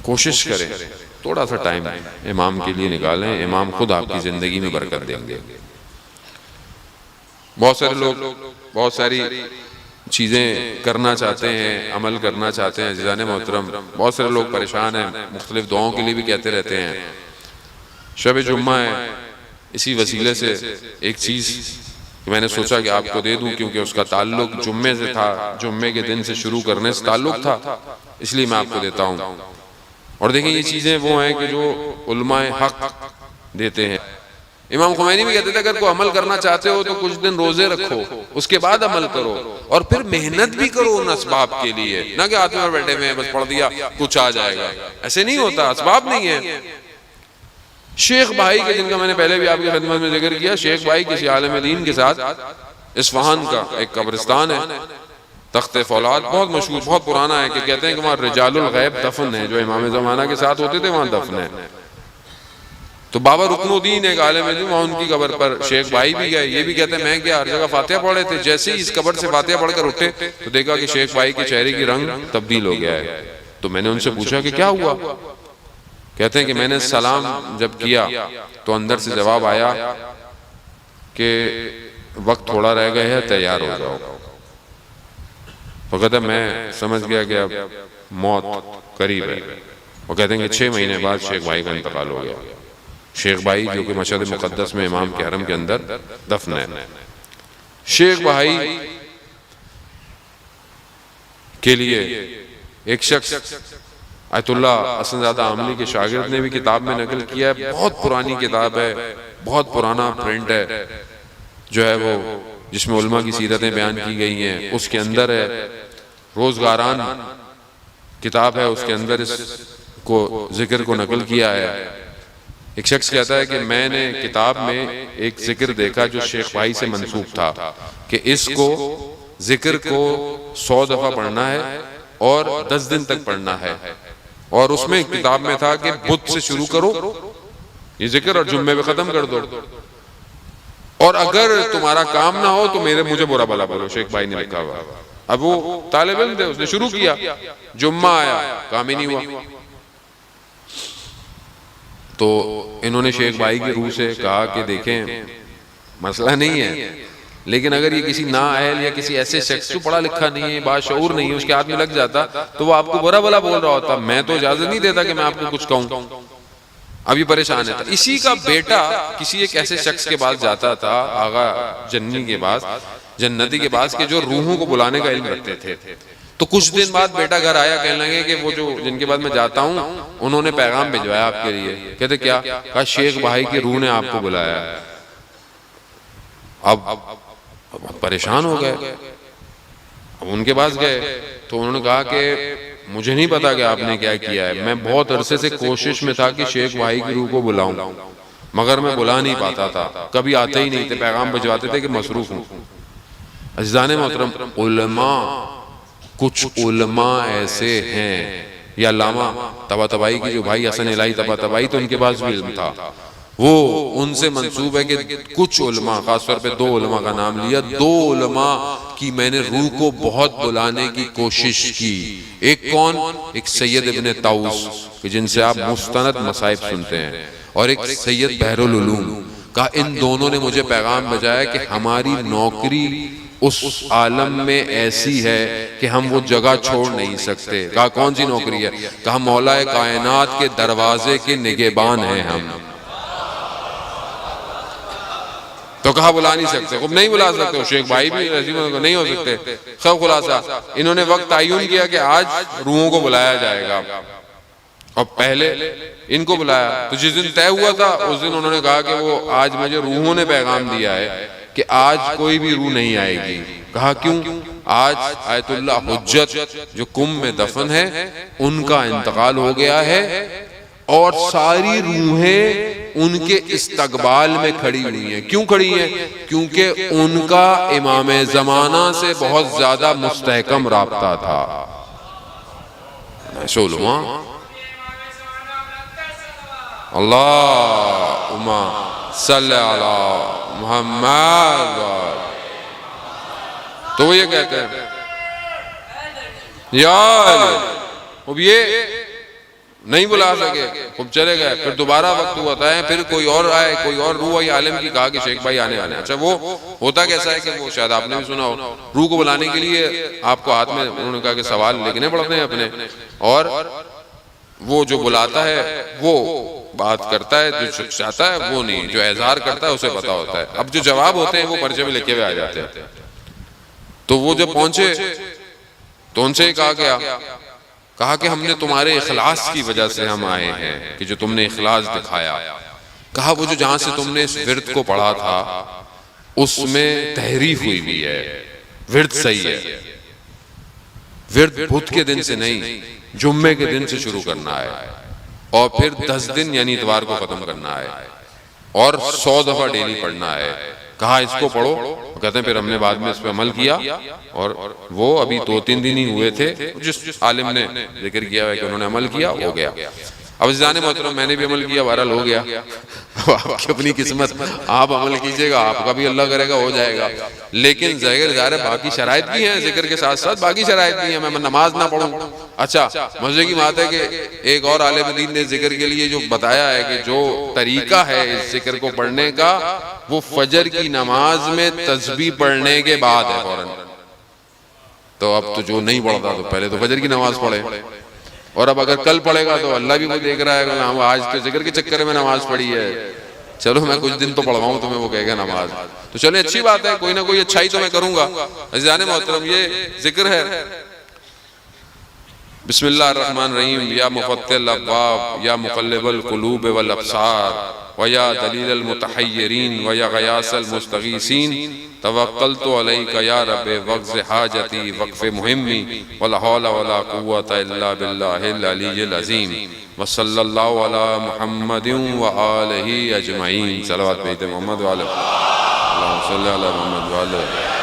کوشش کریں، تھوڑا سا ٹائم امام کے لیے نکالیں، امام خود آپ کی زندگی میں برکت دیں گے۔ بہت سارے لوگ بہت ساری چیزیں کرنا چاہتے ہیں، عمل کرنا چاہتے ہیں، عزیزان محترم بہت سارے لوگ پریشان ہیں، مختلف دعاؤں کے لیے بھی کہتے رہتے ہیں۔ شب جمعہ ہے، اسی وسیلے سے ایک چیز میں نے سوچا کہ آپ کو دے دوں، کیونکہ اس کا تعلق جمعے سے تھا، جمعے کے دن سے شروع کرنے سے تعلق تھا، اس لیے میں آپ کو دیتا ہوں۔ اور دیکھیں یہ چیزیں وہ ہیں کہ جو علماء حق دیتے ہیں۔ امام خمینی بھی کہتے تھے اگر کوئی عمل کرنا چاہتے ہو تو کچھ دن روزے رکھو، اس کے بعد عمل کرو، اور پھر محنت بھی کرو ان اسباب کے لیے، نہ کہ ہاتھ میں بیٹھے ہوئے بس پڑھ دیا کچھ آ جائے گا، ایسے نہیں ہوتا، اسباب نہیں ہے۔ شیخ بھائی کے، جن کا میں نے پہلے بھی آپ کی خدمت میں ذکر کیا، شیخ بھائی کسی عالم دین کے ساتھ اصفہان کا ایک قبرستان ہے تخت فولاد، بہت مشہور، بہت پرانا ہے، کہ کہتے ہیں کہ وہاں رجال الغیب دفن ہے، جو امام زمانہ کے ساتھ ہوتے تھے وہاں دفن ہے۔ تو بابا رکن الدین ایک عالم دین، وہاں ان کی قبر پر شیخ بھائی بھی گئے، یہ بھی کہتے ہیں میں کیا ہر جگہ فاتحہ پڑھے تھے، جیسے ہی اس قبر سے فاتحہ پڑھ کر اٹھے تو دیکھا کہ شیخ بھائی کے چہرے کی رنگ تبدیل ہو گیا ہے۔ تو میں نے ان سے پوچھا کہ کیا ہوا؟ کہتے ہیں کہ میں نے سلام جب کیا تو اندر سے جواب آیا کہ وقت تھوڑا رہ گیا ہے، تیار ہو جاؤ۔ تو کہتا ہے میں سمجھ گیا کہ اب موت قریب ہے۔ وہ کہتے ہیں کہ 6 مہینے بعد شیخ بھائی کا انتقال ہو گیا۔ شیخ بھائی جو کہ مشہد مقدس میں امام کے حرم کے اندر دفن ہے۔ شیخ بھائی کے لیے ایک شخص آیت اللہ حسن زادہ عاملی کے شاگرد نے بھی کتاب میں نقل کیا ہے، بہت پرانی کتاب ہے، بہت پرانا پرنٹ ہے، جو ہے وہ جس میں علماء کی سیرتیں بیان کی گئی ہیں، اس کے اندر ہے روزگاران کتاب ہے، اس کے اندر اس کو ذکر کو نقل کیا ہے۔ ایک شخص کہتا ہے کہ میں نے کتاب میں ایک ذکر دیکھا جو شیخ بھائی سے منسوب تھا کہ اس کو ذکر کو 100 دفعہ پڑھنا ہے اور 10 دن تک پڑھنا ہے، اور اس میں کتاب میں تھا کہ بدھ سے شروع کرو یہ ذکر اور جمعے پہ ختم کر دو، اور اگر تمہارا کام نہ ہو تو مجھے برا بھلا بولو۔ شیخ بھائی نے لکھا ہوا، اب وہ طالب علم تھے، اس نے شروع کیا، جمعہ آیا کام ہی نہیں ہوا۔ تو انہوں نے شیخ بھائی کی روح سے کہا کہ دیکھیں مسئلہ نہیں ہے، لیکن اگر یہ کسی نااہل یا کسی ایسے شخص جو پڑھا لکھا نہیں ہے، باشعور نہیں ہے، اس کے ہاتھ میں لگ جاتا تو وہ آپ کو برا بھلا بول رہا ہوتا، میں تو اجازت نہیں دیتا کہ میں آپ کو کچھ کہوں۔ اب یہ پریشان ہے۔ اسی کا بیٹا کسی ایک ایسے شخص کے پاس جاتا تھا، آغا جنی کے پاس، جنتی کے پاس، کہ جو روحوں کو بلانے کا علم رکھتے تھے۔ تو کچھ دن بعد بیٹا گھر آیا، کہنے لگے کہ وہ جو جن کے پاس میں جاتا ہوں انہوں نے پیغام بھجوایا آپ کے لیے۔ کہتے کیا؟ کہا شیخ بھائی کی روح نے آپ کو بلایا۔ اب پریشان ہو گئے، اب ان کے پاس گئے تو انہوں نے کہا کہ مجھے نہیں پتا کہ آپ نے کیا کیا ہے، میں بہت عرصے سے کوشش میں تھا کہ شیخ بھائی کی روح کو بلاؤں، مگر میں بلا نہیں پاتا تھا، کبھی آتے ہی نہیں تھے، پیغام بھجواتے تھے کہ مصروف ہوں۔ عزیزان محترم، علماء، کچھ علماء ایسے ہیں، یا علامہ طباطبائی کی جو بھائی حسن الہی طباطبائی، تو ان کے پاس بھی علم تھا، وہ ان سے منسوب ہے کہ کچھ علماء، خاص طور پہ 2 علماء کا نام لیا، 2 علماء کی میں نے روح کو بہت بلانے کی کوشش کی۔ ایک کون؟ ایک سید ابن طاؤس، جن سے آپ مستند مصائب سنتے ہیں، اور ایک سید بحر العلوم کا۔ ان دونوں نے مجھے پیغام بھیجایا کہ ہماری نوکری اس عالم میں ایسی ہے کہ ہم وہ جگہ چھوڑ نہیں سکتے۔ کہا کون سی نوکری ہے؟ کہا مولا کائنات کے دروازے کے نگہبان ہیں ہم۔ تو کہا بلا نہیں سکتے، خب نہیں بلا سکتے، شیخ بھائی بھی نہیں ہو سکتے۔ خب خلاصہ انہوں نے وقت تعین کیا کہ آج روحوں کو بلایا جائے گا، اور پہلے ان کو بلایا۔ تو جس دن طے ہوا تھا اس دن انہوں نے کہا کہ وہ آج مجھے روحوں نے پیغام دیا ہے کہ آج کوئی بھی روح نہیں آئے گی۔ کہا کیوں؟ آج آیت اللہ حجت جو کم میں دفن ہے ان کا انتقال ہو گیا ہے، اور ساری روحیں ان کے استقبال میں کھڑی ہوئی ہیں۔ کیوں کھڑی ہیں؟ کیونکہ ان کا امام زمانہ سے بہت زیادہ مستحکم رابطہ تھا۔ علماء اللہم صلی علی محمد۔ تو وہ یہ کہتے ہیں یا اب یہ نہیں بلا سکے، خوب چلے گئے، پھر دوبارہ وقت ہوا تھا، پھر کوئی اور آئے، کوئی اور روح آئی عالم کی، کہا کہ شیخ بھائی آنے والے ہیں۔ اچھا وہ ہوتا کیسا ہے کہ وہ شاید آپ نے بھی سنا ہو، روح کو بلانے کے لیے آپ کو ہاتھ میں انہوں نے کہا کہ سوال لکھنے پڑتے ہیں اپنے، اور وہ جو بلاتا ہے وہ بات کرتا ہے، جو شخص چاہتا ہے وہ نہیں، جو اظہار کرتا ہے اسے پتا ہوتا ہے۔ اب جو جواب ہوتے ہیں وہ پرچے میں لکھے ہوئے آ جاتے ہیں۔ تو وہ جب پہنچے تو ان سے کہا گیا، کہا کہ ہم نے تمہارے اخلاص کی وجہ سے ہم آئے ہیں، کہ جو تم نے اخلاص دکھایا۔ کہا وہ جو جہاں سے تم نے اس ورد کو پڑھا تھا اس میں تحریف ہوئی بھی ہے، ورد صحیح ہے، ورد بدھ کے دن سے نہیں جمعے کے دن سے شروع کرنا ہے، اور پھر 10 دن یعنی اتوار کو ختم کرنا ہے، اور 100 دفعہ ڈیلی پڑھنا ہے۔ کہا اس کو پڑھو، کہتے ہیں پھر ہم نے بعد میں اس پہ عمل کیا، اور وہ ابھی 2-3 دن ہی ہوئے تھے، جس عالم نے ذکر کیا ہے کہ انہوں نے عمل کیا، ہو گیا۔ اب عزیزان محترم میں نے بھی عمل کیا، بہرحال ہو گیا۔ آپ کی اپنی قسمت، آپ عمل کیجئے گا، آپ کا بھی اللہ کرے گا ہو جائے گا، لیکن ظاہر ہے باقی شرائط بھی ہیں، ذکر کے ساتھ ساتھ باقی شرائط بھی ہیں۔ میں نماز نہ پڑھوں، اچھا مزے کی بات ہے کہ ایک اور عالم دین نے ذکر کے لیے جو بتایا ہے کہ جو طریقہ ہے اس ذکر کو پڑھنے کا، وہ فجر کی نماز میں تسبیح پڑھنے کے بعد ہے فوراً۔ تو اب تو جو نہیں پڑھتا تو پہلے تو فجر کی نماز پڑھے، اور اب اگر کل پڑھے گا تو اللہ بھی وہ دیکھ رہا ہے کہ ہم آج تو ذکر کے چکر میں نماز پڑھی ہے، چلو میں کچھ دن تو پڑھواؤں تمہیں، وہ کہے گا نماز، تو چلے اچھی بات ہے، کوئی نہ کوئی اچھائی تو میں کروں گا۔ عزیزان محترم یہ ذکر ہے، بسم اللہ الرحمن الرحیم، یا مفتح الابواب، یا مقلب القلوب والابصار، ویا دلیل المتحیرین، ویا غیاث المستغیثین، توکلت علیک یا رب وقض حاجتی وقف مہمی، ولا حول ولا قوة الا باللہ العلی العظیم، وصلی اللہ علی محمد وآلہ اجمعین۔ صلوات بیت محمد وآلہ، اللہم صلی علی محمد وآلہ۔